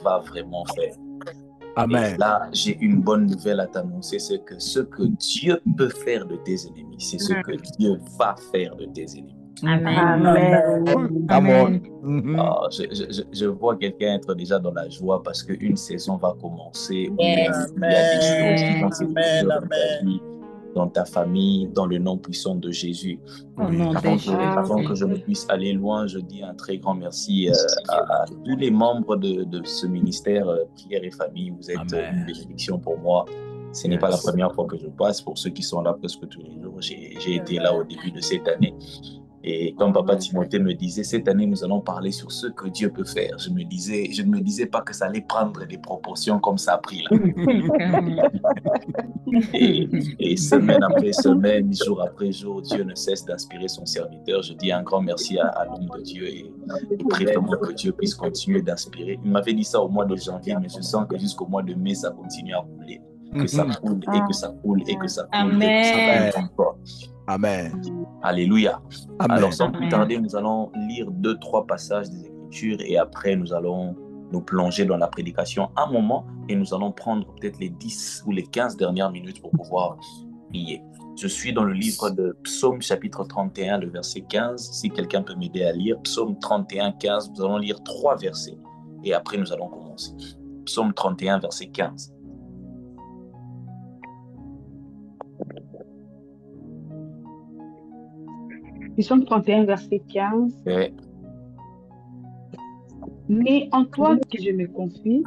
va vraiment faire. Et Amen. là, j'ai une bonne nouvelle à t'annoncer, c'est que ce que Dieu peut faire de tes ennemis, c'est ce que Dieu va faire de tes ennemis. Amen. Come on. Ah, je vois quelqu'un être déjà dans la joie parce qu'une saison va commencer où il y a des choses qui vont se produire dans ta vie, dans ta famille, dans le nom puissant de Jésus. Avant que je ne puisse aller loin, je dis un très grand merci à tous les membres de ce ministère Prière et Famille. Vous êtes une bénédiction pour moi. Ce n'est pas la première fois que je passe. Pour ceux qui sont là presque tous les jours, j'ai été là au début de cette année. Et comme Papa Timothée me disait, cette année, nous allons parler sur ce que Dieu peut faire. Je ne me disais pas que ça allait prendre des proportions comme ça a pris là. Et semaine après semaine, jour après jour, Dieu ne cesse d'inspirer son serviteur. Je dis un grand merci à l'homme de Dieu et prie vraiment que Dieu puisse continuer d'inspirer. Il m'avait dit ça au mois de janvier, mais je sens que jusqu'au mois de mai, ça continue à couler. Que ça coule et que ça coule et que ça coule et que ça coule encore. Amen. Alléluia. Amen. Alors, sans plus tarder, nous allons lire 2-3 passages des Écritures et après, nous allons nous plonger dans la prédication un moment et nous allons prendre peut-être les 10 ou les 15 dernières minutes pour pouvoir prier. Je suis dans le livre de Psaume chapitre 31, le verset 15. Si quelqu'un peut m'aider à lire, Psaume 31, 15, nous allons lire 3 versets et après, nous allons commencer. Psaume 31, verset 15. Psaume 31, verset 15. Ouais. Mais en toi que je me confie,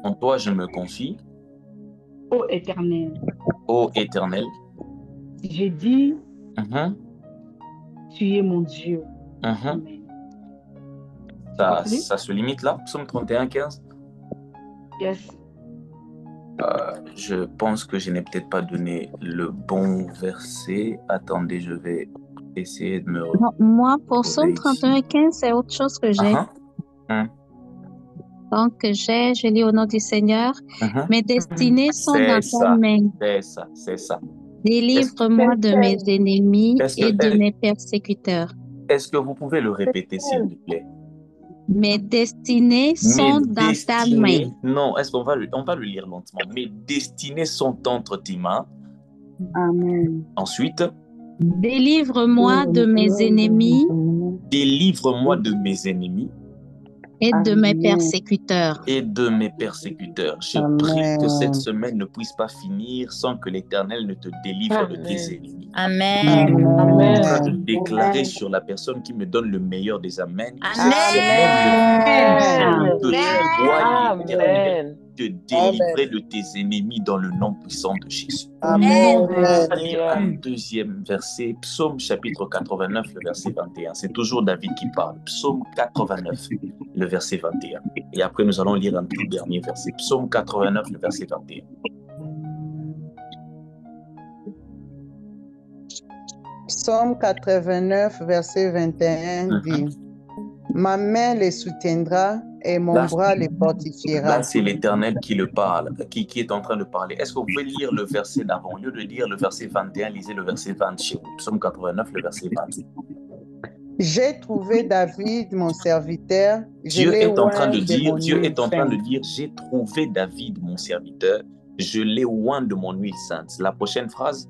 en toi je me confie, ô Éternel. Ô Éternel. J'ai dit, tu es mon Dieu. Amen. Ça se limite là, Psaume 31, 15? Yes. Je pense que je n'ai peut-être pas donné le bon verset. Attendez, je vais essayer de me... Non, moi, pour Psaume 31, 15, c'est autre chose que j'ai. Donc, je lis au nom du Seigneur. Mes destinées sont dans ta main. C'est ça. Délivre-moi de mes ennemis et de mes persécuteurs. Est-ce que vous pouvez le répéter, s'il vous plaît? Mes destinées sont dans ta main. Non, est-ce qu'on va le lire lentement? Mes destinées sont entre tes mains. Amen. Ensuite, délivre-moi de mes ennemis. Délivre-moi de mes ennemis. Et de mes persécuteurs. Et de mes persécuteurs. Je prie que cette semaine ne puisse pas finir sans que l'Éternel ne te délivre de tes ennemis. Amen. Je vais déclarer sur la personne qui me donne le meilleur des amens. Amen. Que tu vois l'Éternel te délivrer de tes ennemis dans le nom puissant de Jésus. Amen. Un deuxième verset, Psaume chapitre 89, le verset 21. C'est toujours David qui parle. Psaume 89, le verset 21. Et après, nous allons lire un tout dernier verset. Psaume 89, le verset 21. Psaume 89, verset 21 dit: Ma main les soutiendra et mon bras les fortifiera. Là, c'est l'Éternel qui le parle, qui est en train de parler. Est-ce que vous pouvez lire le verset d'avant? Au lieu de dire le verset 21, lisez le verset 20 chez vous. Psaume 89, le verset 20. J'ai trouvé David, mon serviteur. Dieu est en train de dire, j'ai trouvé David, mon serviteur. Je l'ai oint de mon huile sainte. La prochaine phrase.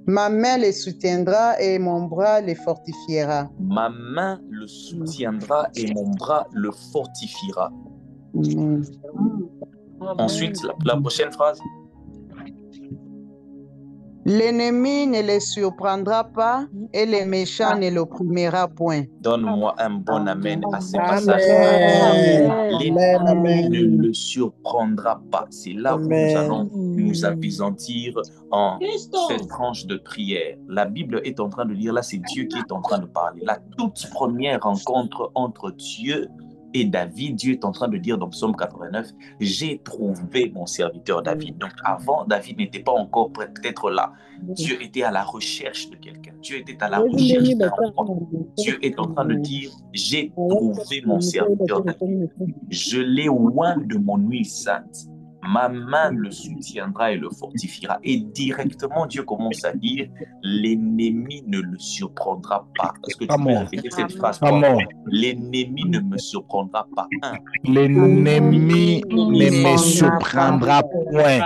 Ma main les soutiendra et mon bras les fortifiera. Ma main le soutiendra et mon bras le fortifiera. Ensuite, la prochaine phrase. L'ennemi ne les surprendra pas et les méchants ne l'opprimera point. Donne-moi un bon amen à ces passages. L'ennemi ne le surprendra pas. C'est là où nous allons nous appesantir en cette tranche de prière. La Bible est en train de dire, là c'est Dieu qui est en train de parler. La toute première rencontre entre Dieu et David, Dieu est en train de dire dans Psaume 89, j'ai trouvé mon serviteur David. Donc avant, David n'était pas encore peut-être là. Dieu était à la recherche de quelqu'un. Dieu était à la recherche d'un roi. Dieu est en train de dire, j'ai trouvé mon serviteur David. Je l'ai oint de mon huile sainte. Ma main le soutiendra et le fortifiera. Et directement, Dieu commence à dire, l'ennemi ne le surprendra pas. Est-ce que tu peux répéter cette phrase? L'ennemi ne me surprendra pas. L'ennemi ne me surprendra point.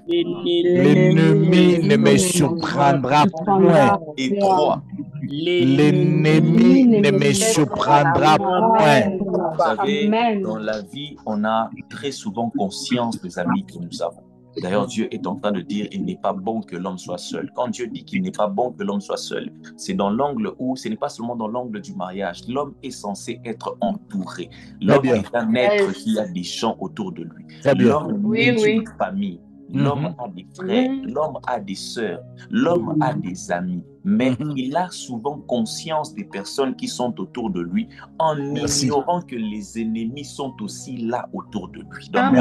L'ennemi ne me surprendra point. Et 3. L'ennemi ne me surprendra point. Vous savez, dans la vie, on a très souvent conscience des amis que nous avons. D'ailleurs, Dieu est en train de dire il n'est pas bon que l'homme soit seul. Quand Dieu dit qu'il n'est pas bon que l'homme soit seul, c'est dans l'angle où, ce n'est pas seulement dans l'angle du mariage. L'homme est censé être entouré. L'homme est un être qui a des gens autour de lui. L'homme est une famille. L'homme a des frères, l'homme a des sœurs, l'homme a des amis, mais il a souvent conscience des personnes qui sont autour de lui en ignorant que les ennemis sont aussi là autour de lui. Donc,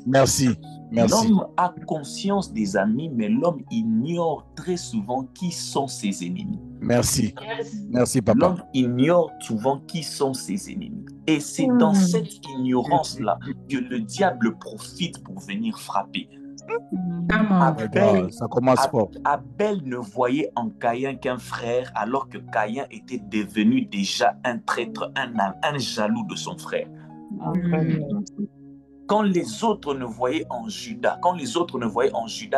merci. L'homme a conscience des amis, mais l'homme ignore très souvent qui sont ses ennemis. Merci, papa. L'homme ignore souvent qui sont ses ennemis. Et c'est dans cette ignorance-là que le diable profite pour venir frapper. Ça commence fort. Abel ne voyait en Caïn qu'un frère, alors que Caïn était devenu déjà un traître, un jaloux de son frère. Quand les autres ne voyaient en Judas,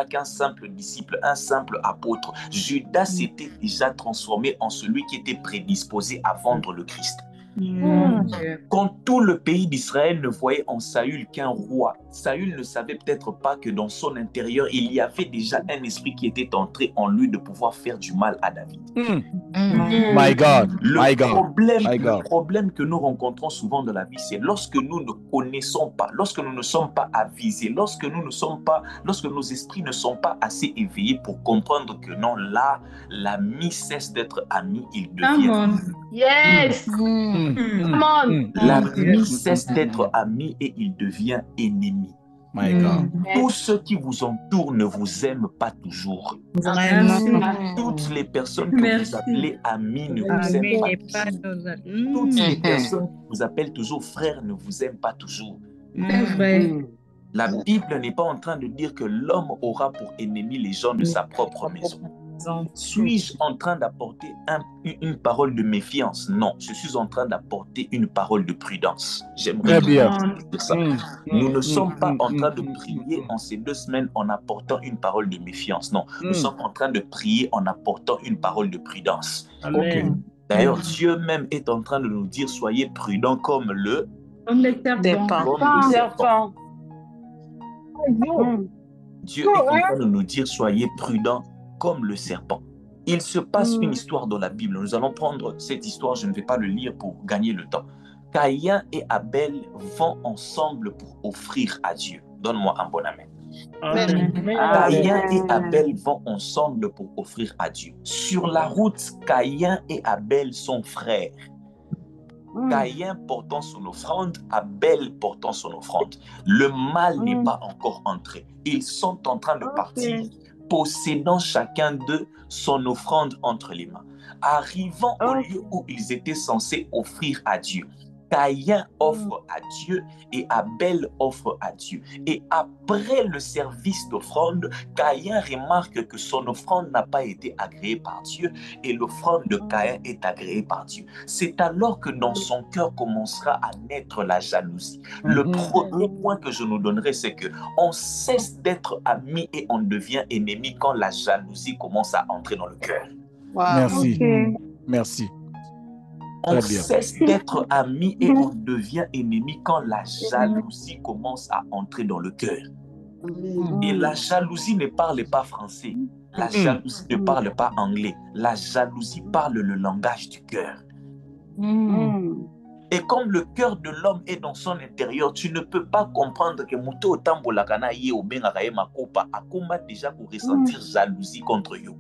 qu'un simple disciple, un simple apôtre, Judas s'était déjà transformé en celui qui était prédisposé à vendre le Christ. Quand tout le pays d'Israël ne voyait en Saül qu'un roi, Saül ne savait peut-être pas que dans son intérieur, il y avait déjà un esprit qui était entré en lui de pouvoir faire du mal à David. My God. Le problème que nous rencontrons souvent dans la vie, c'est lorsque nous ne connaissons pas, lorsque nous ne sommes pas avisés, lorsque nos esprits ne sont pas assez éveillés pour comprendre que non, là, l'ami cesse d'être ami, il devient l'ami cesse d'être ami et il devient ennemi. My God. Tous ceux qui vous entourent ne vous aiment pas toujours. Toutes les personnes que vous appelez amis ne vous aiment pas toujours. Toutes les personnes qui vous appellent toujours frères ne vous aiment pas toujours. La Bible n'est pas en train de dire que l'homme aura pour ennemi les gens de sa propre maison. Suis-je en train d'apporter une parole de méfiance? Non, je suis en train d'apporter une parole de prudence. J'aimerais dire ça. Nous ne sommes pas en train de prier en ces 2 semaines en apportant une parole de méfiance. Non, nous sommes en train de prier en apportant une parole de prudence. D'ailleurs, Dieu même est en train de nous dire soyez prudents comme le serpent. Dieu est en train de nous dire soyez prudents comme le serpent. Il se passe une histoire dans la Bible. Nous allons prendre cette histoire, je ne vais pas le lire pour gagner le temps. Caïn et Abel vont ensemble pour offrir à Dieu. Donne-moi un bon amen. Caïn et Abel vont ensemble pour offrir à Dieu. Sur la route, Caïn et Abel sont frères. Caïn portant son offrande, Abel portant son offrande. Le mal n'est pas encore entré. Ils sont en train de partir, possédant chacun d'eux son offrande entre les mains. Arrivant au lieu où ils étaient censés offrir à Dieu, Caïn offre à Dieu et Abel offre à Dieu. Et après le service d'offrande, Caïn remarque que son offrande n'a pas été agréée par Dieu et l'offrande de Caïn est agréée par Dieu. C'est alors que dans son cœur commencera à naître la jalousie. Le premier point que je nous donnerai, c'est que on cesse d'être amis et on devient ennemi quand la jalousie commence à entrer dans le cœur. Merci. Merci. On cesse d'être amis et on devient ennemi quand la jalousie commence à entrer dans le cœur. Et la jalousie ne parle pas français. La jalousie ne parle pas anglais. La jalousie parle le langage du cœur. Et comme le cœur de l'homme est dans son intérieur, tu ne peux pas comprendre que Mouto Tambola Kana Ye ou Ben Araye Makopa a déjà pour ressentir jalousie contre you.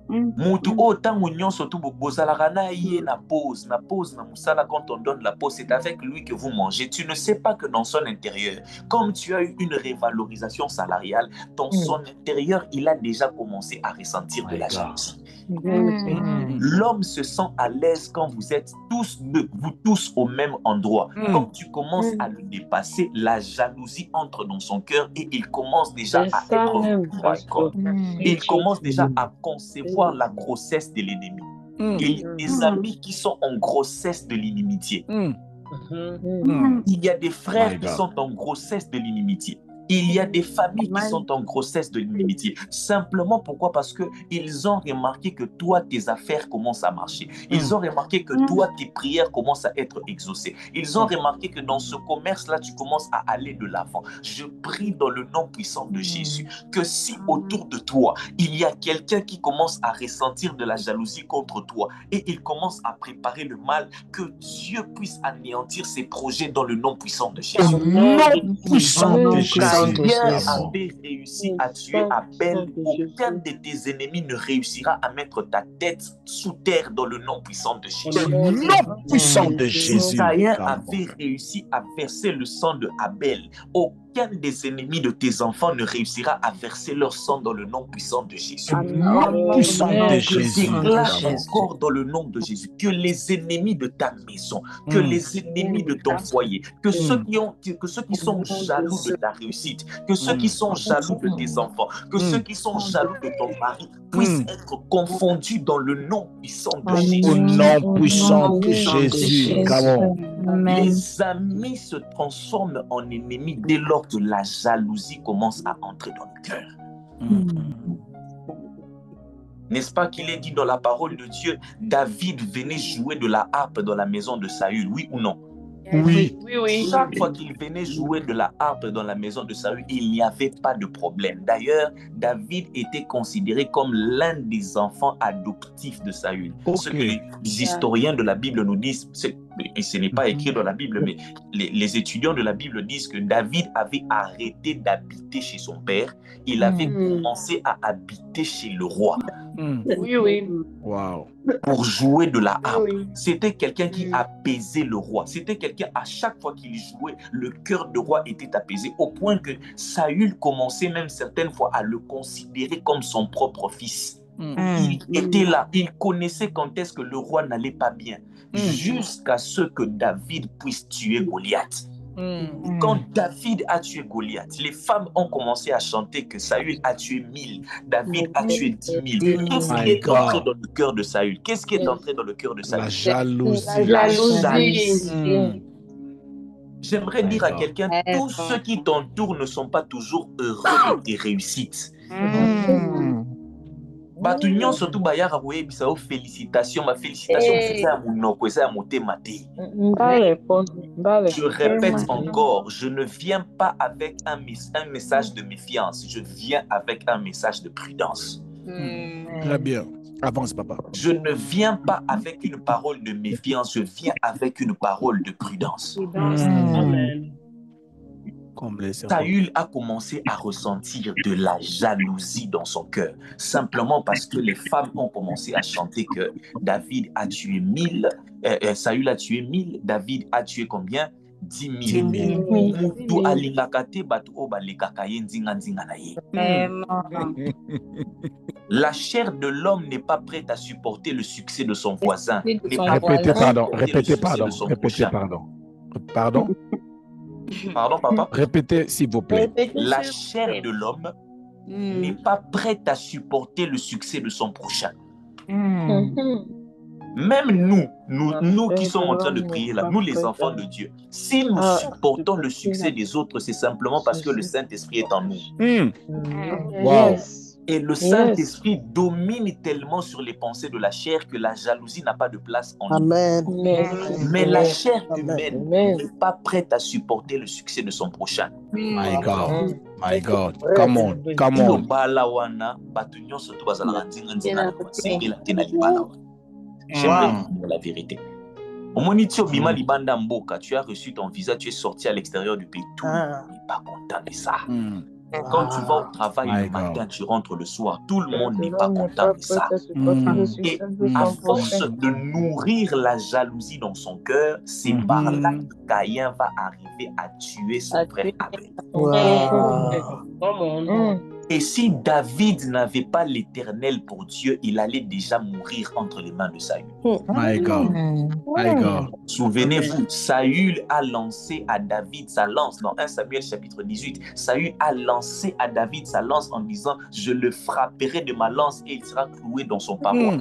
Mutu otango nyonso tu bozalaka na ye na pause na musala. Quand on donne la pause, c'est avec lui que vous mangez. Tu ne sais pas que dans son intérieur, comme tu as eu une révalorisation salariale, dans son intérieur, il a déjà commencé à ressentir de la jalousie. L'homme se sent à l'aise quand vous êtes vous tous au même endroit. Quand tu commences à le dépasser, la jalousie entre dans son cœur et il commence déjà à être il commence déjà à concevoir la grossesse de l'ennemi. Il y a des amis qui sont en grossesse de l'inimitié. Il y a des frères qui sont en grossesse de l'inimitié. Il y a des familles qui sont en grossesse de l'inimitié. Simplement pourquoi? Parce qu'ils ont remarqué que toi, tes affaires commencent à marcher. Ils ont remarqué que toi, tes prières commencent à être exaucées. Ils ont remarqué que dans ce commerce-là, tu commences à aller de l'avant. Je prie dans le nom puissant de Jésus que si autour de toi, il y a quelqu'un qui commence à ressentir de la jalousie contre toi et il commence à préparer le mal, que Dieu puisse anéantir ses projets dans le nom puissant de Jésus. Puissant de Jésus. Pierre avait réussi à tuer Abel, aucun de tes ennemis ne réussira à mettre ta tête sous terre dans le nom puissant de Jésus. Le nom puissant de Jésus. Caïn avait réussi à verser le sang de Abel. Aucun des ennemis de tes enfants ne réussira à verser leur sang dans le nom puissant de Jésus. Le nom puissant de Jésus. Je déclare encore dans le nom de Jésus que les ennemis de ta maison, que les ennemis de ton foyer, que ceux qui sont jaloux de ta réussite, que ceux qui sont jaloux de tes enfants, que ceux qui sont jaloux de ton mari puissent être confondus dans le nom puissant de Jésus. Au nom puissant de Jésus. Les amis se transforment en ennemis dès lors que la jalousie commence à entrer dans le cœur. N'est-ce pas qu'il est dit dans la parole de Dieu, David venait jouer de la harpe dans la maison de Saül, oui ou non? Oui. Chaque fois qu'il venait jouer de la harpe dans la maison de Saül, il n'y avait pas de problème. D'ailleurs, David était considéré comme l'un des enfants adoptifs de Saül. Ce que les historiens de la Bible nous disent, et ce n'est pas écrit dans la Bible, mais les étudiants de la Bible disent que David avait arrêté d'habiter chez son père. Il avait commencé à habiter chez le roi. Wow. Pour jouer de la harpe. C'était quelqu'un qui apaisait le roi. C'était quelqu'un, à chaque fois qu'il jouait, le cœur du roi était apaisé, au point que Saül commençait même certaines fois à le considérer comme son propre fils. Il était là, il connaissait quand est-ce que le roi n'allait pas bien, jusqu'à ce que David puisse tuer Goliath. Quand David a tué Goliath, les femmes ont commencé à chanter que Saül a tué 1000, David a tué 10 000. Qu'est-ce qui est entré dans le cœur de Saül? Qu'est-ce qui est entré dans le cœur de Saül? La jalousie. La jalousie. J'aimerais dire à quelqu'un, tous ceux qui t'entourent ne sont pas toujours heureux de tes réussites. Bato nyonso tu bayaka koyebisa o félicitations, ma félicitation c'est ça monoko ça motema te. Je répète encore, je ne viens pas avec un message de méfiance, je viens avec un message de prudence. Très bien. Avance, papa. Je ne viens pas avec une parole de méfiance, je viens avec une parole de prudence. Saül a commencé à ressentir de la jalousie dans son cœur, simplement parce que les femmes ont commencé à chanter que David a tué 1000, Saül a tué 1000, David a tué combien? 10 000. La chair de l'homme n'est pas prête à supporter le succès de son voisin. Répétez, pardon. Pardon, papa? Répétez, s'il vous plaît. La chair de l'homme n'est pas prête à supporter le succès de son prochain. Même nous qui sommes en train de prier là, nous les enfants de Dieu, si nous supportons le succès des autres, c'est simplement parce que le Saint-Esprit est en nous. Wow. Et le Saint-Esprit domine tellement sur les pensées de la chair que la jalousie n'a pas de place en nous. Mais la chair humaine n'est pas prête à supporter le succès de son prochain. My God. My God. Come on. Come on. J'aimerais dire la vérité. Tu as reçu ton visa, tu es sorti à l'extérieur du pays. Tout le monde n'est pas content de ça. Quand tu vas au travail le matin, tu rentres le soir, tout le monde n'est pas content de ça. Et à force de nourrir la jalousie dans son cœur, c'est par là que Caïn va arriver à tuer son frère Abel. Et si David n'avait pas l'Éternel pour Dieu, il allait déjà mourir entre les mains de Saül. My God. My God. Souvenez-vous, Saül a lancé à David sa lance. Dans 1 Samuel chapitre 18, Saül a lancé à David sa lance en disant « Je le frapperai de ma lance et il sera cloué dans son pavois. »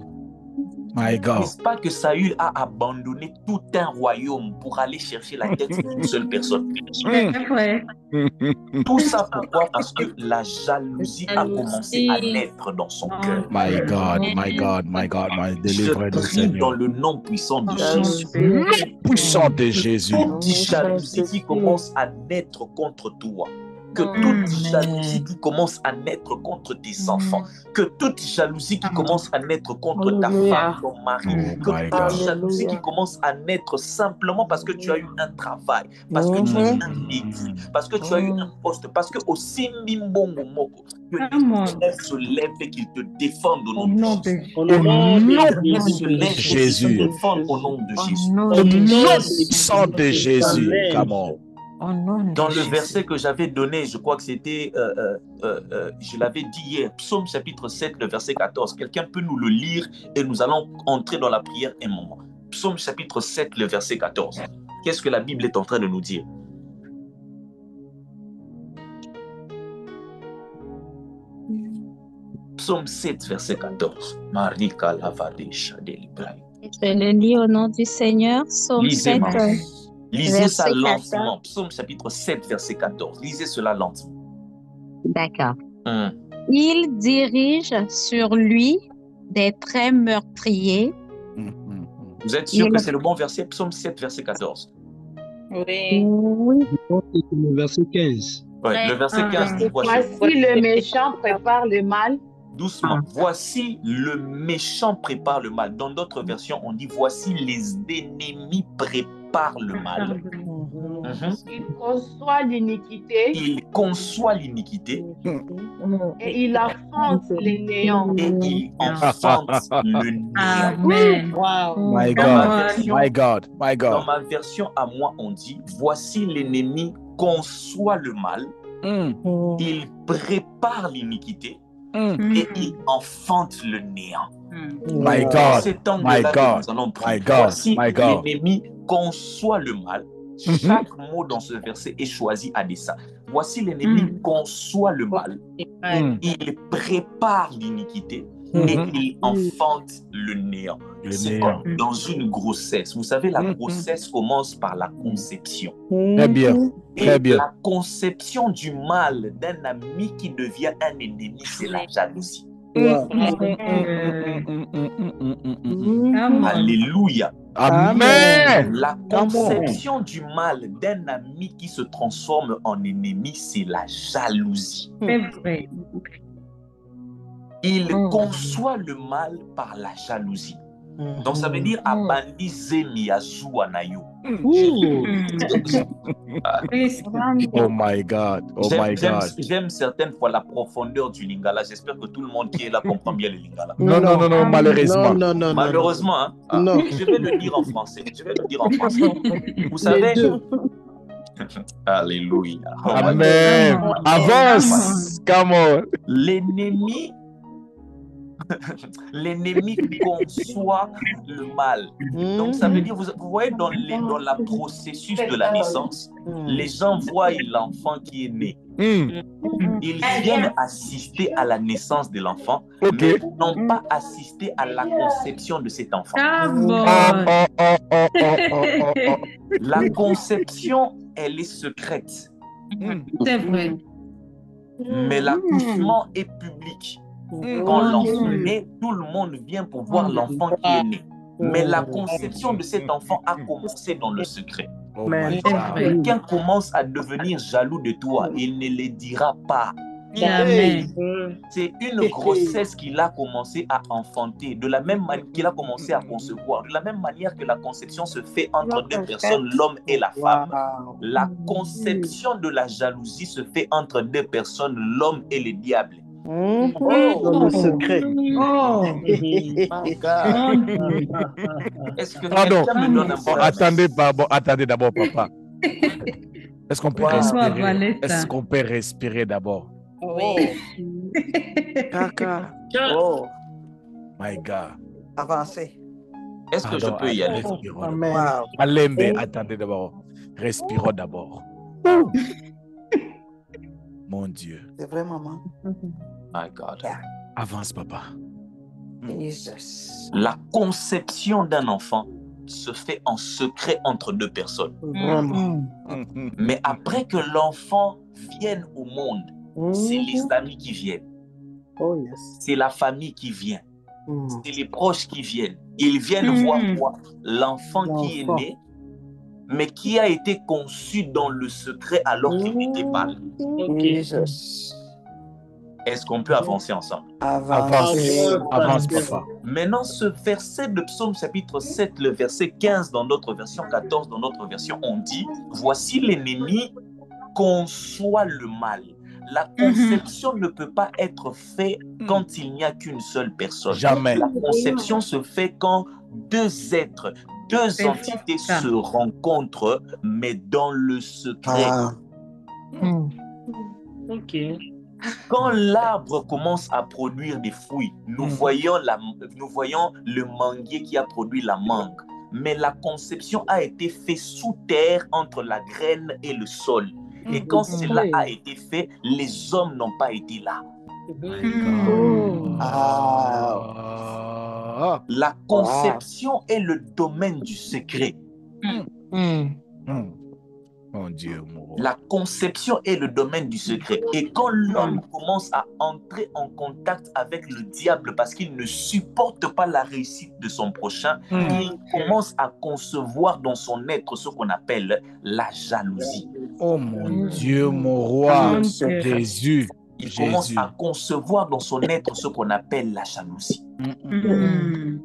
My God. N'est-ce pas que Saül a abandonné tout un royaume pour aller chercher la tête d'une seule personne? Tout ça pourquoi? Parce que la jalousie a commencé à naître dans son cœur. My God, my God, my God, my deliverance, Seigneur. Dans le nom puissant de Jésus. Puissant de Jésus. Toute jalousie qui commence à naître contre toi. Que toute jalousie qui commence à naître contre tes enfants, que toute jalousie qui commence à naître contre ta femme, ton mari, que toute jalousie qui commence à naître simplement parce que tu as eu un travail, parce que tu as eu un écrit, parce que tu as eu un poste, parce que au Simbimbongo Moko, que l'Éternel se lève et qu'il te défende au nom de Jésus. Au nom de Jésus. Au nom de Jésus. Au nom puissant de Jésus. Come on. Dans le verset que j'avais donné, je crois que c'était, je l'avais dit hier, Psaume chapitre 7, le verset 14. Quelqu'un peut nous le lire et nous allons entrer dans la prière un moment. Psaume chapitre 7, le verset 14. Qu'est-ce que la Bible est en train de nous dire? Psaume 7, verset 14. Marika Lavadesha Delibrai. Je le lis au nom du Seigneur. Psaume 7. Lisez ça lentement. Psaume chapitre 7, verset 14. Lisez cela lentement. D'accord. Il dirige sur lui des traits meurtriers. Vous êtes sûr que c'est le bon verset? Psaume 7, verset 14. Oui. Le verset 15. Oui, le verset 15. Voici le méchant prépare le mal. Doucement. Voici le méchant prépare le mal. Dans d'autres versions, on dit voici les ennemis préparent le mal. Il conçoit l'iniquité. Il conçoit l'iniquité. Et il enfante les néants. Et il enfante le néant. Amen. Wow. My God. My God. My God. Dans ma version à moi, on dit voici l'ennemi conçoit le mal. Il prépare l'iniquité. Et il enfante le néant. My God, my God, my God, si my God. L'ennemi conçoit le mal, chaque mot dans ce verset est choisi à dessein. Voici l'ennemi conçoit le mal, il prépare l'iniquité et il enfante le néant. C'est comme dans une grossesse. Vous savez, la grossesse commence par la conception. Très bien. Très bien. La conception du mal d'un ami qui devient un ennemi, c'est la jalousie. Alléluia. Amen. La conception du mal d'un ami qui se transforme en ennemi, c'est la jalousie. Il conçoit le mal par la jalousie. Donc ça veut dire abandi zemi azua na yo. Oh my God. Oh my God. J'aime certaines fois la profondeur du lingala. J'espère que tout le monde qui est là comprend bien le lingala. Non, malheureusement. Non, malheureusement, hein? Non. Je vais le dire en français. Vous savez. Alléluia. Amen. Avance. Come on. L'ennemi conçoit le mal. Donc ça veut dire, vous voyez dans la processus de la naissance, les gens voient l'enfant qui est né. Ils viennent assister à la naissance de l'enfant, mais n'ont pas assisté à la conception de cet enfant. La conception, elle est secrète. C'est vrai. Mais l'accouchement est public. Quand l'enfant naît, tout le monde vient pour voir l'enfant qui est né. Mais la conception de cet enfant a commencé dans le secret. Quand quelqu'un commence à devenir jaloux de toi, il ne le dira pas. Jamais. C'est une grossesse qu'il a commencé à enfanter, de la même manière qu'il a commencé à concevoir, de la même manière que la conception se fait entre deux personnes, l'homme et la femme. La conception de la jalousie se fait entre deux personnes, l'homme et le diable. Dans le secret. Est-ce que Pardon. quelqu'un me donne un bon Attendez d'abord, papa. Est-ce qu'on peut respirer? Est-ce qu'on peut respirer d'abord? Oh, My God. avancez. Est-ce que je peux y aller? Wow. Alembe, attendez d'abord. Respirons d'abord. Mon Dieu. C'est vrai, maman. My God. Avance, papa. Jesus. La conception d'un enfant se fait en secret entre deux personnes. Vraiment. Mais après que l'enfant vienne au monde, c'est les amis qui viennent. Oh, yes. C'est la famille qui vient. C'est les proches qui viennent. Ils viennent voir quoi? L'enfant qui est né, mais qui a été conçu dans le secret alors qu'il n'était pas là. Jesus. Est-ce qu'on peut avancer ensemble? Avance, papa. Maintenant, ce verset de Psaume chapitre 7, le verset 15 dans notre version, 14 dans notre version, on dit « Voici l'ennemi conçoit le mal ». La conception ne peut pas être faite quand il n'y a qu'une seule personne. Jamais. La conception se fait quand deux êtres, deux entités se rencontrent, mais dans le secret. Quand l'arbre commence à produire des fruits, nous voyons le manguier qui a produit la mangue. Mais la conception a été faite sous terre entre la graine et le sol. Et quand cela a été fait, les hommes n'ont pas été là. La conception est le domaine du secret. Mon Dieu, mon roi. La conception est le domaine du secret. Et quand l'homme commence à entrer en contact avec le diable parce qu'il ne supporte pas la réussite de son prochain, il commence à concevoir dans son être ce qu'on appelle la jalousie. Oh mon Dieu, mon roi, Jésus. Il commence à concevoir dans son être ce qu'on appelle la jalousie.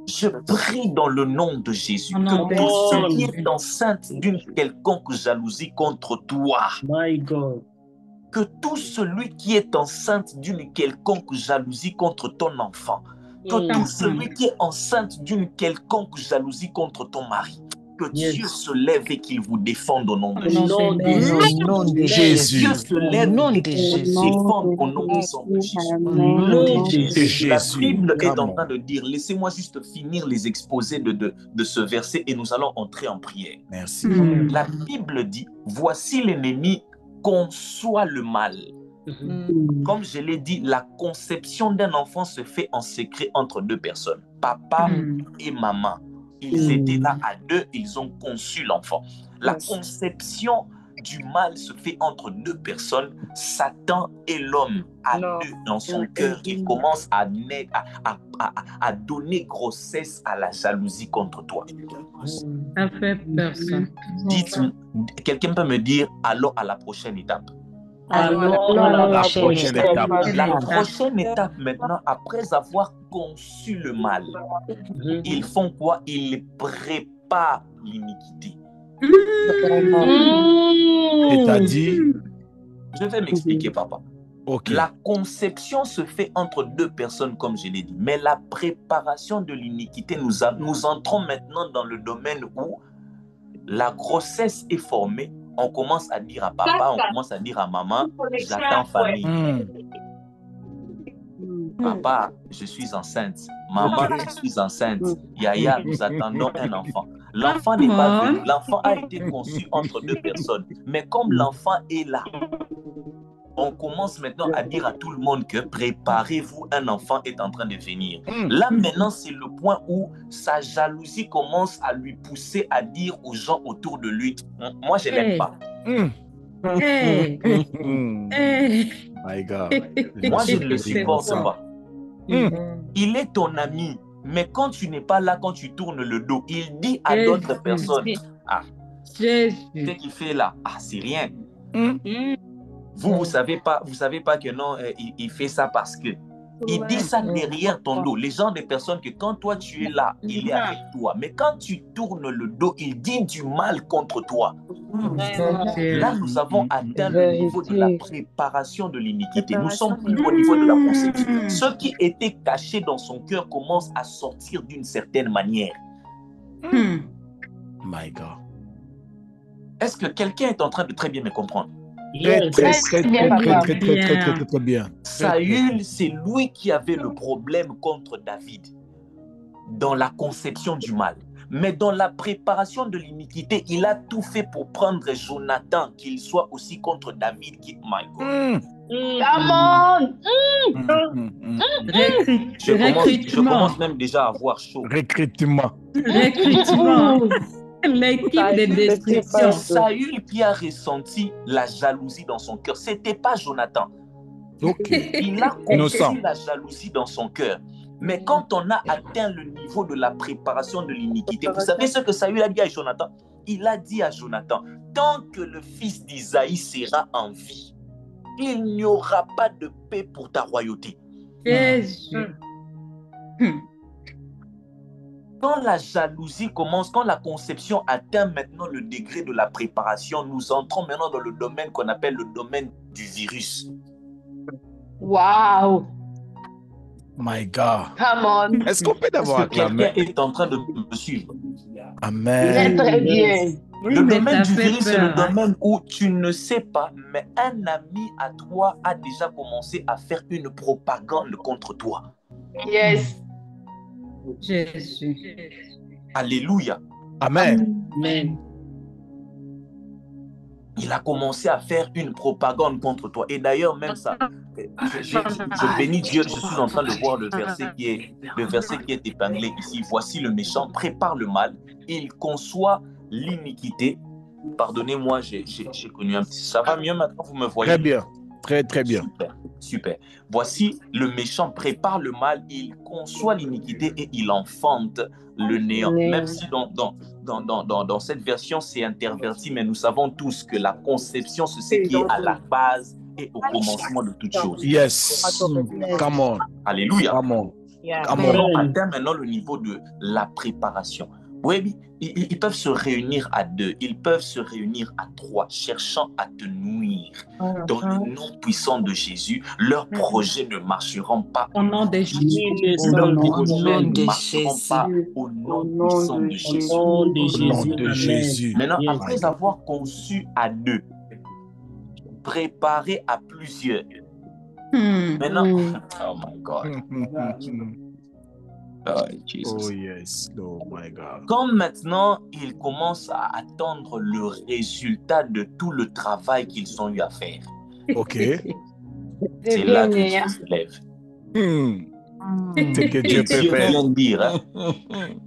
Je prie dans le nom de Jésus que tout ce qui est enceinte d'une quelconque jalousie contre toi, que tout celui qui est enceinte d'une quelconque jalousie contre ton enfant, que tout celui qui est enceinte d'une quelconque jalousie contre ton mari, que Dieu se lève et qu'il vous défende au nom de Jésus. Dieu se lève et qu'il vous défende au nom de Jésus. La Bible est en train de dire, laissez-moi juste finir les exposés de ce verset et nous allons entrer en prière. Merci. La Bible dit, voici l'ennemi conçoit le mal. Comme je l'ai dit, la conception d'un enfant se fait en secret entre deux personnes, papa et maman. Ils étaient là à deux, ils ont conçu l'enfant. La conception du mal se fait entre deux personnes, Satan et l'homme, à deux dans son cœur. Il commence à donner grossesse à la jalousie contre toi. Ça fait peur, ça. Quelqu'un peut me dire, allons à la prochaine étape. La prochaine étape. La prochaine étape maintenant, après avoir conçu le mal, ils font quoi? Ils préparent l'iniquité. C'est-à-dire? Je vais m'expliquer, papa. Okay. La conception se fait entre deux personnes, comme je l'ai dit, mais la préparation de l'iniquité, nous entrons maintenant dans le domaine où la grossesse est formée. On commence à dire à papa, on commence à dire à maman, j'attends famille. Papa, je suis enceinte. Maman, je suis enceinte. Yaya, nous attendons un enfant. L'enfant n'est pas venu. L'enfant a été conçu entre deux personnes. Mais comme l'enfant est là, on commence maintenant à dire à tout le monde que préparez-vous, un enfant est en train de venir. Là maintenant, c'est le point où sa jalousie commence à lui pousser à dire aux gens autour de lui, moi je l'aime pas. My God. Moi je ne le supporte pas. Il est ton ami, mais quand tu n'es pas là, quand tu tournes le dos, il dit à d'autres personnes, ah, ce qu'il fait là, ah, c'est rien. Vous savez pas que non, il fait ça parce que. Il dit ça derrière ton dos. Les gens, des personnes que quand toi tu es là, il est avec toi. Mais quand tu tournes le dos, il dit du mal contre toi. Là, nous avons atteint le niveau de la préparation de l'iniquité. Nous sommes plus au niveau de la conception. Ce qui était caché dans son cœur commence à sortir d'une certaine manière. My God. Est-ce que quelqu'un est en train de très bien me comprendre? Très bien. Saül, c'est lui qui avait le problème contre David dans la conception du mal. Mais dans la préparation de l'iniquité, il a tout fait pour prendre Jonathan, qu'il soit aussi contre David. My God. Je commence même déjà à avoir chaud. Recrutement. L'équipe de destruction. C'est Saül qui a ressenti la jalousie dans son cœur. C'était pas Jonathan. Il a compris la jalousie dans son cœur. Mais quand on a atteint le niveau de la préparation de l'iniquité, vous savez ce que Saül a dit à Jonathan? Il a dit à Jonathan, tant que le fils d'Isaïe sera en vie, il n'y aura pas de paix pour ta royauté. Jésus. Quand la jalousie commence, quand la conception atteint maintenant le degré de la préparation, nous entrons maintenant dans le domaine qu'on appelle le domaine du virus. Wow! My God. Come on. Est-ce qu'on peut d'abord acclamer? Quelqu'un est en train de me suivre. Amen. Très bien. Le domaine du virus, c'est le domaine où tu ne sais pas, mais un ami à toi a déjà commencé à faire une propagande contre toi. Yes. Jésus. Alléluia. Amen. Amen. Il a commencé à faire une propagande contre toi. Et d'ailleurs, même ça, je bénis Dieu, je suis en train de voir le verset qui est épinglé ici. Voici le méchant prépare le mal, il conçoit l'iniquité. Pardonnez-moi, j'ai connu un petit... Ça va mieux maintenant, vous me voyez? Très bien. Très bien. Super. Voici, le méchant prépare le mal, il conçoit l'iniquité et il enfante le néant. Même si dans cette version, c'est interverti, mais nous savons tous que la conception, c'est ce qui est à la base et au commencement de toute chose. Yes. Come on. Alléluia. Come on. On atteint maintenant le niveau de la préparation. Oui, ils peuvent se réunir à 2, ils peuvent se réunir à 3, cherchant à te nuire. Dans le nom puissant de Jésus, leurs projets ne marcheront pas. Au nom de Jésus. Leurs projets ne marcheront pas au nom puissant de Jésus. Au nom de Jésus. Maintenant, après avoir conçu à 2, préparé à plusieurs. Maintenant, oh my God. Oh, oh yes, oh my God. Quand maintenant ils commencent à attendre le résultat de tout le travail qu'ils ont eu à faire. Ok. C'est là que Dieu se lève. C'est que Dieu peut faire. Vient de dire, hein.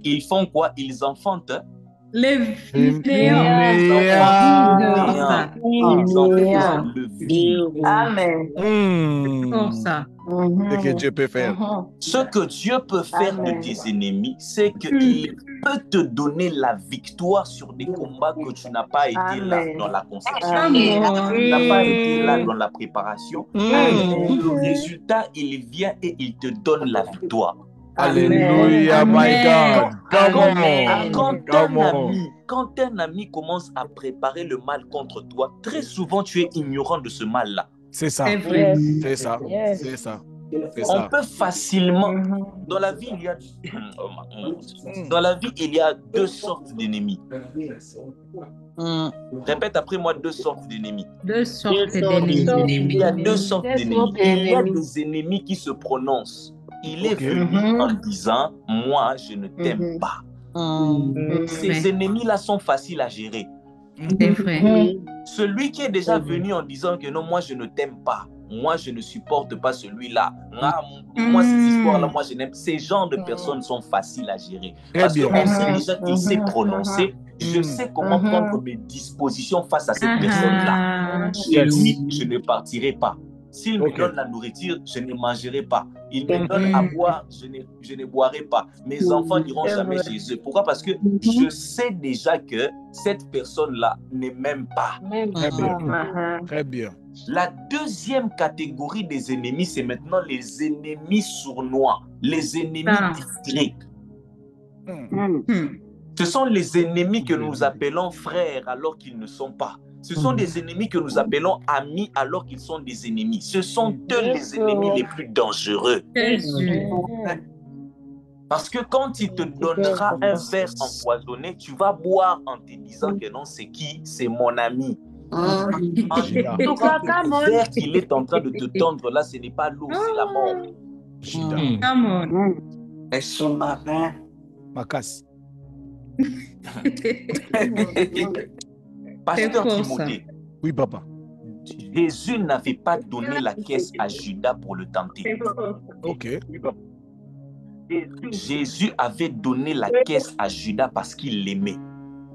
Ils font quoi? Ils enfantent. Les Amen. Comme ça. C'est que Dieu peut faire. Ce que Dieu peut faire de tes ennemis, c'est qu'il peut te donner la victoire sur des combats que tu n'as pas été là dans la conception. Tu n'as pas été là dans la préparation. Le résultat, il vient et il te donne la victoire. Alléluia, my God. Quand un ami commence à préparer le mal contre toi, très souvent tu es ignorant de ce mal-là. C'est ça. C'est ça. C'est ça. On peut facilement... Dans la vie, il y a 2 sortes d'ennemis. Répète après moi, 2 sortes d'ennemis. 2 sortes d'ennemis. Il y a 2 sortes d'ennemis. Il y a des ennemis qui se prononcent. Il est venu en disant, moi, je ne t'aime pas. Ces ennemis-là sont faciles à gérer. C'est vrai. Celui qui est déjà venu en disant que non, moi, je ne t'aime pas. Moi, je ne supporte pas celui-là. Moi, cette histoire-là, moi, je n'aime. Ces genres de personnes sont faciles à gérer. Parce qu'on sait déjà qu'il s'est prononcé. Je sais comment prendre mes dispositions face à cette personne-là. Chez lui, je ne partirai pas. S'il me donne la nourriture, je ne mangerai pas. Il me donne à boire, je ne boirai pas. Mes enfants n'iront jamais chez eux. Pourquoi? Parce que je sais déjà que cette personne-là ne m'aime pas. Très bien. Très bien. La deuxième catégorie des ennemis, c'est maintenant les ennemis sournois, les ennemis discrets. Ce sont les ennemis que nous appelons frères alors qu'ils ne sont pas. Ce sont des ennemis que nous appelons amis alors qu'ils sont des ennemis. Ce sont eux les ennemis les plus dangereux. Parce que quand il te donnera un verre empoisonné, tu vas boire en te disant que non, c'est qui? C'est mon ami. Le verre qu'il est en train de te tendre là, ce n'est pas l'eau, c'est la mort. Et son marin. Macasse. Pasteur Timothée. Oui, papa. Jésus n'avait pas donné la caisse à Judas pour le tenter. Ok. Jésus avait donné la caisse à Judas parce qu'il l'aimait.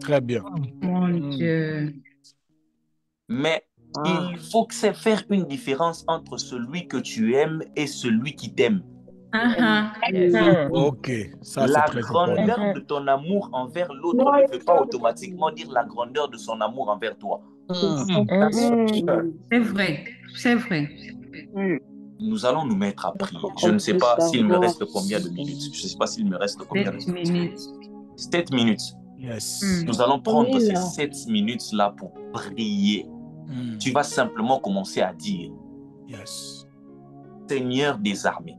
Très bien. Mon Dieu. Mais il faut faire une différence entre celui que tu aimes et celui qui t'aime. Ok. Ça, la très grandeur important. de ton amour envers l'autre ne veut pas automatiquement dire la grandeur de son amour envers toi. C'est vrai. C'est vrai. Nous allons nous mettre à prier. Je ne sais pas s'il me reste combien de minutes. Je ne sais pas s'il me reste combien de minutes. 7 minutes. Yes. Nous allons prendre ces 7 minutes-là pour prier. Tu vas simplement commencer à dire, Seigneur des armées,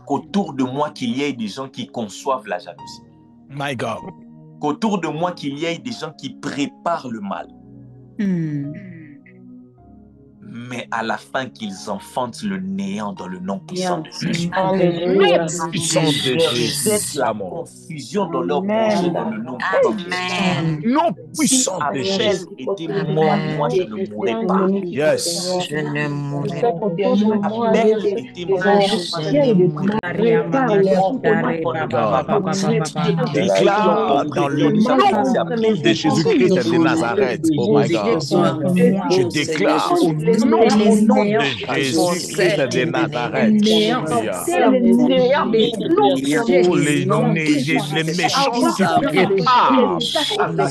qu'autour de moi qu'il y ait des gens qui conçoivent la jalousie. My God. Qu'autour de moi qu'il y ait des gens qui préparent le mal. Mais à la fin qu'ils enfantent le néant dans le nom puissant de Jésus. Jette la confusion dans leur projet dans le nom puissant de Jésus. Non puissant de Jésus. Était mort, moi je ne mourrai pas. Yes. Je ne mourrai pas. Abel était mort, moi je ne mourrai pas. Déclare dans le nom de Jésus-Christ de Nazareth. Oh my God. Je déclare au nom de Jésus-Christ de Nazareth. Oh, les méchants qui préparent. Alléluia.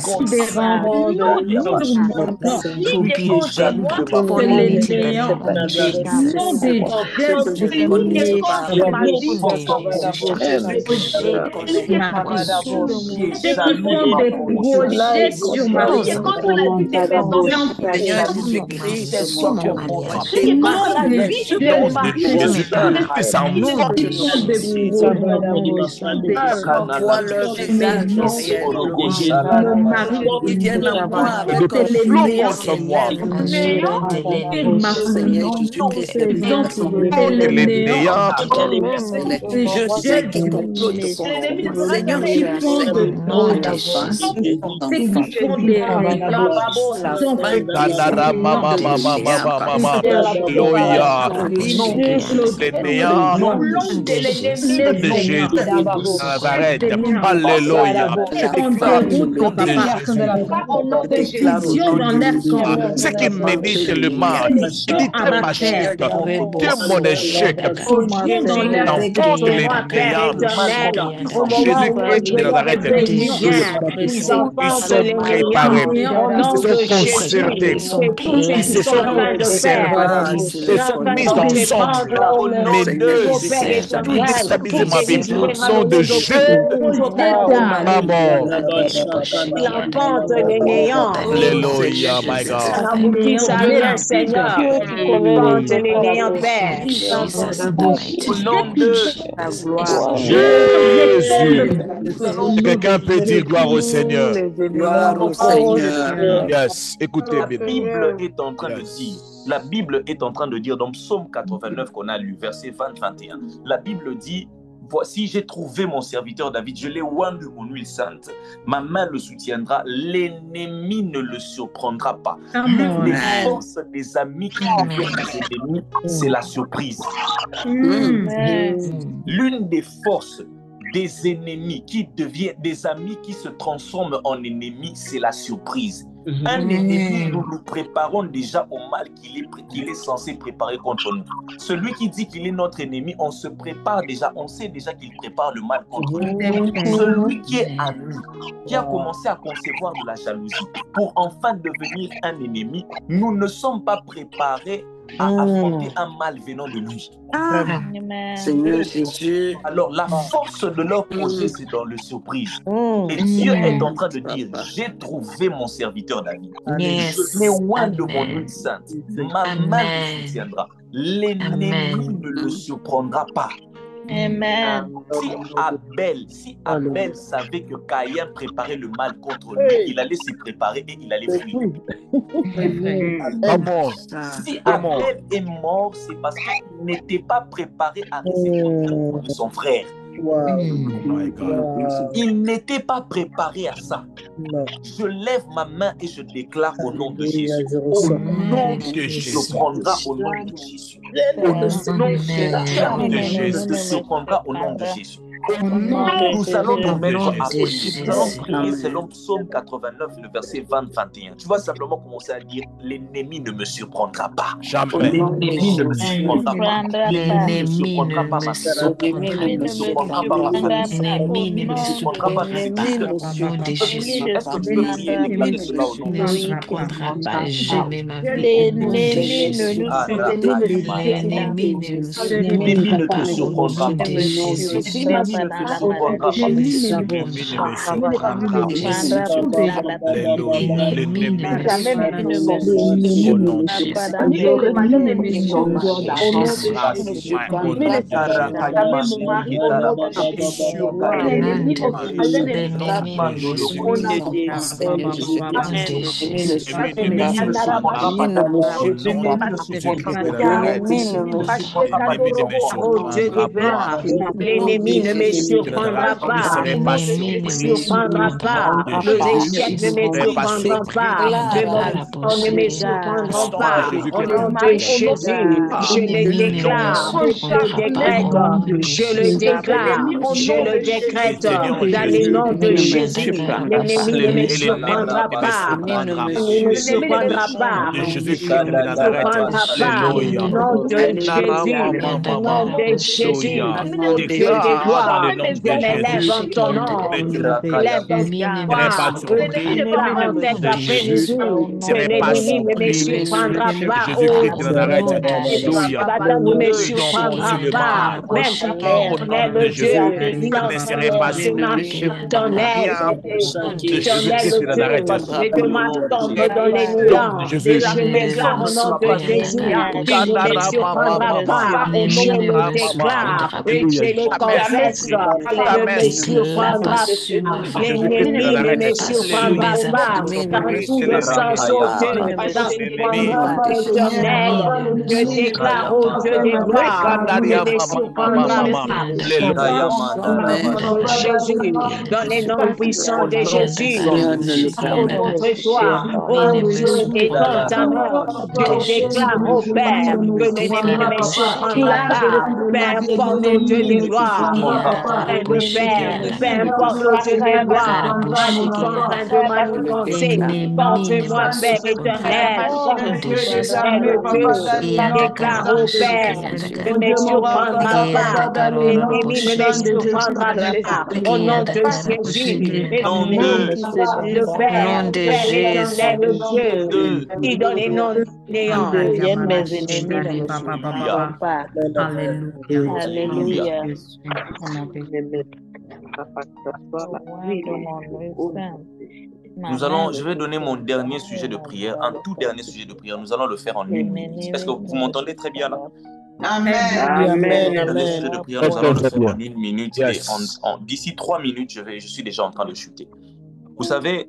Ce qui médite le mal, il dit très magique, que mon échec, d'enfants de l'énéant, Jésus-Christ de Nazareth, ils sont préparés, ils se sont concertés, ils se sont conservés, ils se sont mis ensemble. Les deux, tout déstabiliser ma vie, sont de Jésus. Amen. Alléluia, my God. Seigneur, Au nom de Jésus. Quelqu'un peut dire gloire au Seigneur. Yes, écoutez bien. La Bible est en train de dire. La Bible est en train de dire dans Psaume 89 qu'on a lu, verset 20-21. La Bible dit, voici, j'ai trouvé mon serviteur David, je l'ai oint de mon huile sainte, ma main le soutiendra, l'ennemi ne le surprendra pas. L'une des forces des amis qui deviennent des ennemis, c'est la surprise. L'une des forces des ennemis qui deviennent des amis qui se transforment en ennemis, c'est la surprise. Un ennemi, nous nous préparons déjà au mal qu'il est censé préparer contre nous. Celui qui dit qu'il est notre ennemi, on se prépare déjà, on sait déjà qu'il prépare le mal contre nous. Celui qui est ami, qui a commencé à concevoir de la jalousie pour enfin devenir un ennemi, nous ne sommes pas préparés à affronter un mal venant de lui. Seigneur Jésus. Alors la force de leur projet, c'est dans le surprise. Et Dieu est en train de dire, j'ai trouvé mon serviteur David. Je mets loin de mon huile sainte. Ma main le soutiendra. L'ennemi ne le surprendra pas. Amen. Si Abel savait que Caïn préparait le mal contre lui, il allait s'y préparer et il allait fuir. Si Abel est mort, c'est parce qu'il n'était pas préparé à recevoir le coup de son frère. Il n'était pas préparé à ça. Je lève ma main et je déclare au nom de Jésus. Au nom de Jésus, se prendra au nom de Jésus. Au nom de Jésus, se prendra au nom de Jésus. Nous allons nous mettre à prier. Nous allons prier selon Psaume 89, le verset 20-21. Tu vas simplement commencer à dire, l'ennemi ne me surprendra pas. Jamais. L'ennemi ne me surprendra pas. L'ennemi ne surprendra pas ma soeur. L'ennemi ne surprendra pas ma famille. L'ennemi ne surprendra pas mes églises. Est-ce que tu peux prier et déclarer cela au nom de Jésus? L'ennemi ne te surprendra pas. L'ennemi ne te surprendra L'ennemi ne me surprendra pas. Ne me surprendra pas. Nos échecs ne me surprendront pas. On ne me surprendront pas. Au nom de Jésus, je le déclare, je le décrète, je le déclare, je le décrète dans le nom de Jésus. L'ennemi ne me surprendra pas. Ne me surprendra pas. Ne me surprendra pas. Au nom de Jésus, au nom de Jésus. Dieu de gloire, je m'élève en ton nom, élève en gloire, en cet après-midi, que l'ennemi ne me surprendra pas, ne me surprendra pas, même éternel Dieu, ton aide, et de ma tombe dans les nuages, je déclare au nom de Jésus, tu ne me surprendras pas, je le déclare, et je le confesse, ne me surprendra pas, l'ennemi ne me surprendra pas, dans tous les sens, oh Dieu, dans ton éternel, je déclare au Dieu de gloire, ne me surprendra pas, Jésus, dans les noms puissants de Jésus, contre toi, oh Dieu, et dans ta mort, je déclare au Père que l'ennemi ne me surprendra pas, peu importe au Dieu de gloire, peu importe au Dieu de gloire, en train de m'annoncer, porte-moi, Père éternel, le Dieu, déclare au Père, ne me surprendra pas, l'ennemi ne me surprendra pas, au nom de Jésus, le Père, Père éternel, le Dieu, qui donne les noms néants. Deviennent mes ennemis, ne me surprendront pas. Alléluia. Je vais donner mon dernier sujet de prière, un tout dernier sujet de prière. Nous allons le faire en 1 minute. Est-ce que vous m'entendez très bien là? Amen. Le sujet de prière, nous allons le faire en 1 minute. Yes. Et d'ici 3 minutes, je suis déjà en train de chuter. Vous savez,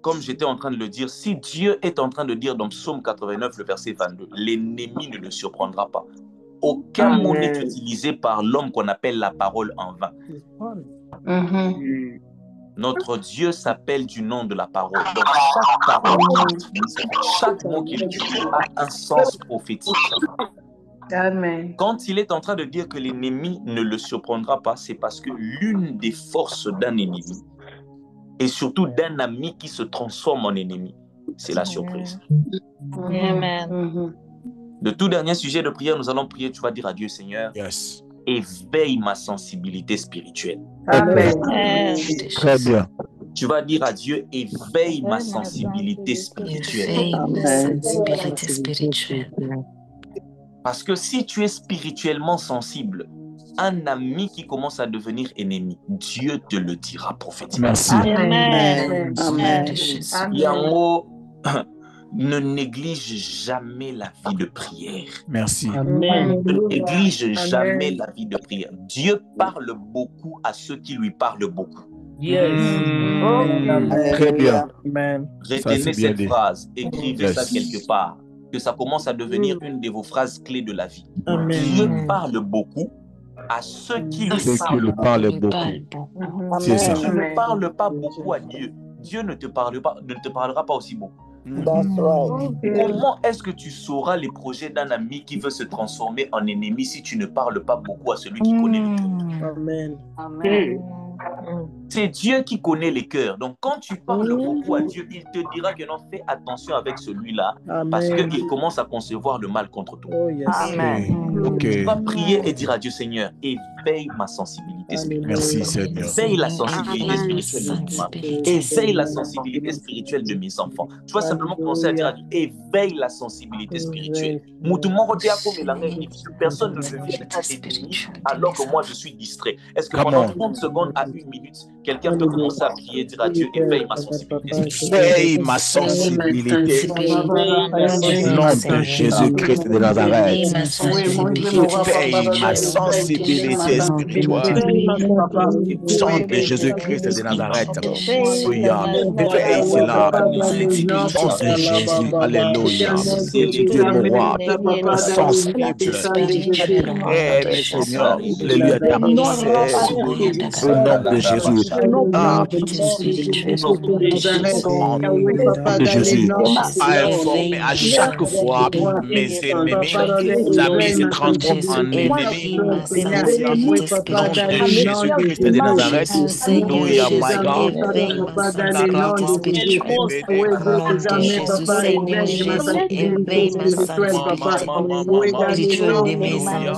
comme j'étais en train de le dire, si Dieu est en train de dire dans Psaume 89, le verset 22, l'ennemi ne le surprendra pas. Aucun mot n'est utilisé par l'homme qu'on appelle la parole en vain. Notre Dieu s'appelle du nom de la parole. Donc, chaque parole qu'il utilise, chaque mot qu'il utilise a un sens prophétique. Amen. Quand il est en train de dire que l'ennemi ne le surprendra pas, c'est parce que l'une des forces d'un ennemi, et surtout d'un ami qui se transforme en ennemi, c'est la surprise. Amen. Le tout dernier sujet de prière, nous allons prier. Tu vas dire à Dieu, Seigneur, éveille ma sensibilité spirituelle. Amen. Très bien. Tu vas dire à Dieu, éveille ma sensibilité spirituelle. Parce que si tu es spirituellement sensible, un ami qui commence à devenir ennemi, Dieu te le dira prophétiquement. Merci. Amen. Amen. Yango, ne néglige jamais la vie de prière. Merci. Ne néglige jamais la vie de prière. Dieu parle beaucoup à ceux qui lui parlent beaucoup. Très bien. Retenez cette phrase, écrivez ça quelque part, que ça commence à devenir une de vos phrases clés de la vie. Dieu parle beaucoup à ceux qui lui parlent beaucoup. C'est ça. Si tu ne parles pas beaucoup à Dieu, Dieu ne te parlera pas aussi beaucoup. Comment est-ce que tu sauras les projets d'un ami qui veut se transformer en ennemi si tu ne parles pas beaucoup à celui qui connaît le cœur? Amen. C'est Dieu qui connaît les cœurs. Donc, quand tu parles beaucoup à Dieu, il te dira que non, fais attention avec celui-là parce qu'il commence à concevoir le mal contre toi. Tu vas prier et dire à Dieu, Seigneur, éveille ma sensibilité spirituelle. Merci, Seigneur. Éveille la sensibilité spirituelle de mon mari. Éveille la sensibilité spirituelle de mes enfants. Tu vas simplement commencer à dire à Dieu, éveille la sensibilité spirituelle. Personne ne devient ennemi alors que moi je suis distrait. Est-ce que pendant 30 secondes à 1 minute, quelqu'un peut commencer à prier et dire à Dieu, éveille ma sensibilité spirituelle. Éveille ma sensibilité. Au nom de Jésus-Christ de Nazareth. Éveille ma sensibilité spirituelle. Au sang de Jésus-Christ de Nazareth. Alléluia. Éveille cela. Au nom de Jésus. Alléluia. Dieu mon roi. Sensible. Seigneur. Alléluia. Ta misère. Au nom de Jésus. Au nom de Jésus. À informer à chaque fois mes ennemis. Mes amis se transforment en ennemis. Au nom de Jésus-Christ de Nazareth. Alléluia, my God.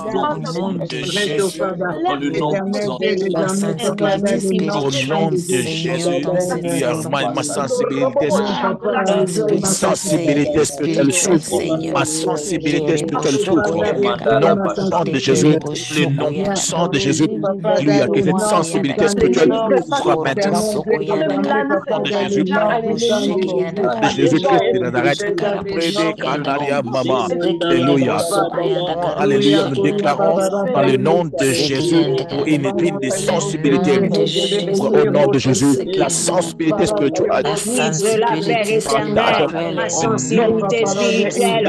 Au nom de Jésus, ma sensibilité spirituelle souffre. Ma sensibilité spirituelle souffre. Au nom de Jésus, le nom puissant de Jésus, alléluia, que cette sensibilité spirituelle souffre maintenant. Au nom de Jésus, de Jésus-Christ de Nazareth, alléluia. Alléluia, nous déclarons dans le nom de Jésus pour une de sensibilité. Au nom de Jésus, la sensibilité spirituelle. Ma sensibilité spirituelle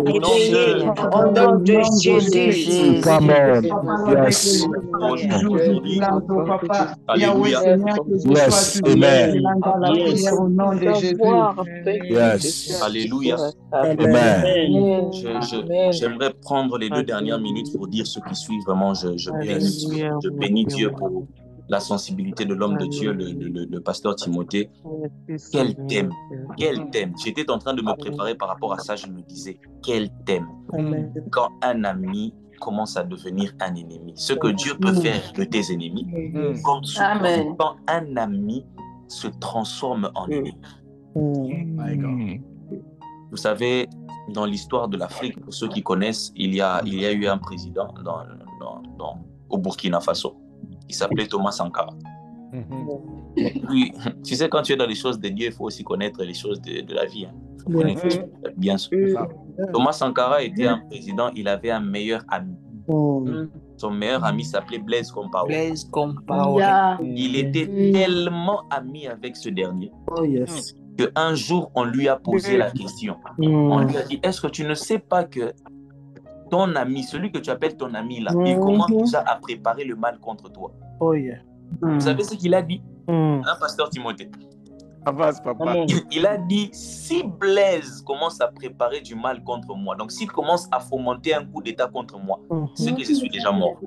au nom de Jésus. Come on. Yes. Alléluia. Yes. Amen. Au nom de Jésus. Yes. Alléluia. Amen. J'aimerais prendre les 2 dernières minutes pour dire ce qui suit. Vraiment, je bénis Dieu pour la sensibilité de l'homme de Dieu, le pasteur Timothée. Quel thème, quel thème. J'étais en train de me préparer par rapport à ça, je me disais, quel thème. Quand un ami commence à devenir un ennemi. Ce que Dieu peut faire de tes ennemis, comme quand un ami se transforme en ennemi. Vous savez, dans l'histoire de l'Afrique, pour ceux qui connaissent, il y a eu un président au Burkina Faso qui s'appelait Thomas Sankara. Puis, tu sais, quand tu es dans les choses de Dieu, il faut aussi connaître les choses de la vie. Bien sûr. Thomas Sankara était un président, il avait un meilleur ami. Son meilleur ami s'appelait Blaise Compaoré. Il était tellement ami avec ce dernier qu'un jour, on lui a posé la question. On lui a dit, est-ce que tu ne sais pas que ton ami, celui que tu appelles ton ami là, il commence déjà à préparer le mal contre toi? Vous savez ce qu'il a dit? Pasteur Timothée. Il a dit, si Blaise commence à préparer du mal contre moi, donc s'il commence à fomenter un coup d'état contre moi, c'est que je suis déjà mort.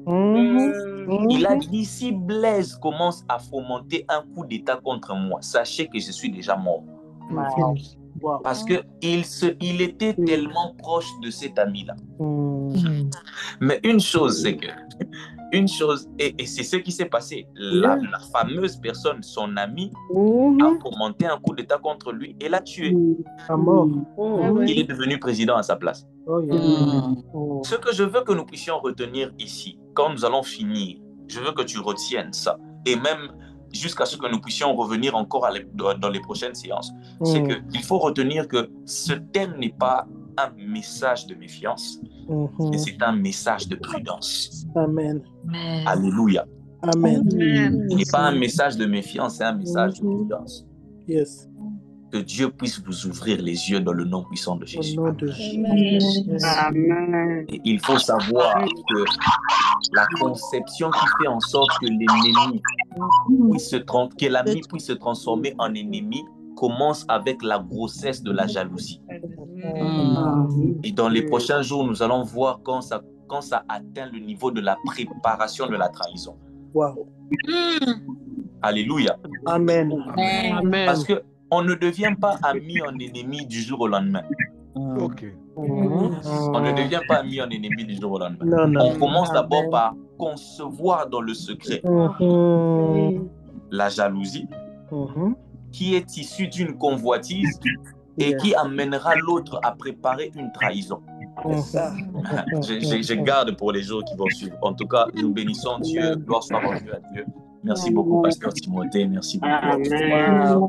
Il a dit, si Blaise commence à fomenter un coup d'État contre moi, sachez que je suis déjà mort. Parce qu'il était tellement proche de cet ami-là. Mais une chose, c'est que, et c'est ce qui s'est passé, la fameuse personne, son ami, a fomenté un coup d'État contre lui et l'a tué. Il est devenu président à sa place. Ce que je veux que nous puissions retenir ici, quand nous allons finir, je veux que tu retiennes ça. Et même jusqu'à ce que nous puissions revenir encore dans les prochaines séances, c'est qu'il faut retenir que ce thème n'est pas un message de méfiance, mais c'est un message de prudence. Amen. Alléluia. Amen. Ce n'est pas un message de méfiance, c'est un message de prudence. Yes. Que Dieu puisse vous ouvrir les yeux dans le nom puissant de Jésus. Amen. Et il faut savoir que la conception qui fait en sorte que l'ennemi que l'ami puisse se transformer en ennemi commence avec la grossesse de la jalousie. Et dans les prochains jours, nous allons voir quand ça atteint le niveau de la préparation de la trahison. Wow. Alléluia. Amen. Parce que on ne devient pas ami en ennemi du jour au lendemain. Ok. On ne devient pas ami en ennemi du jour au lendemain. Non. On commence d'abord par concevoir dans le secret la jalousie qui est issue d'une convoitise et qui amènera l'autre à préparer une trahison. Je garde pour les jours qui vont suivre. En tout cas, nous bénissons Dieu. Gloire soit rendue à Dieu. Merci beaucoup, Pasteur Timothée. Merci beaucoup. Amen.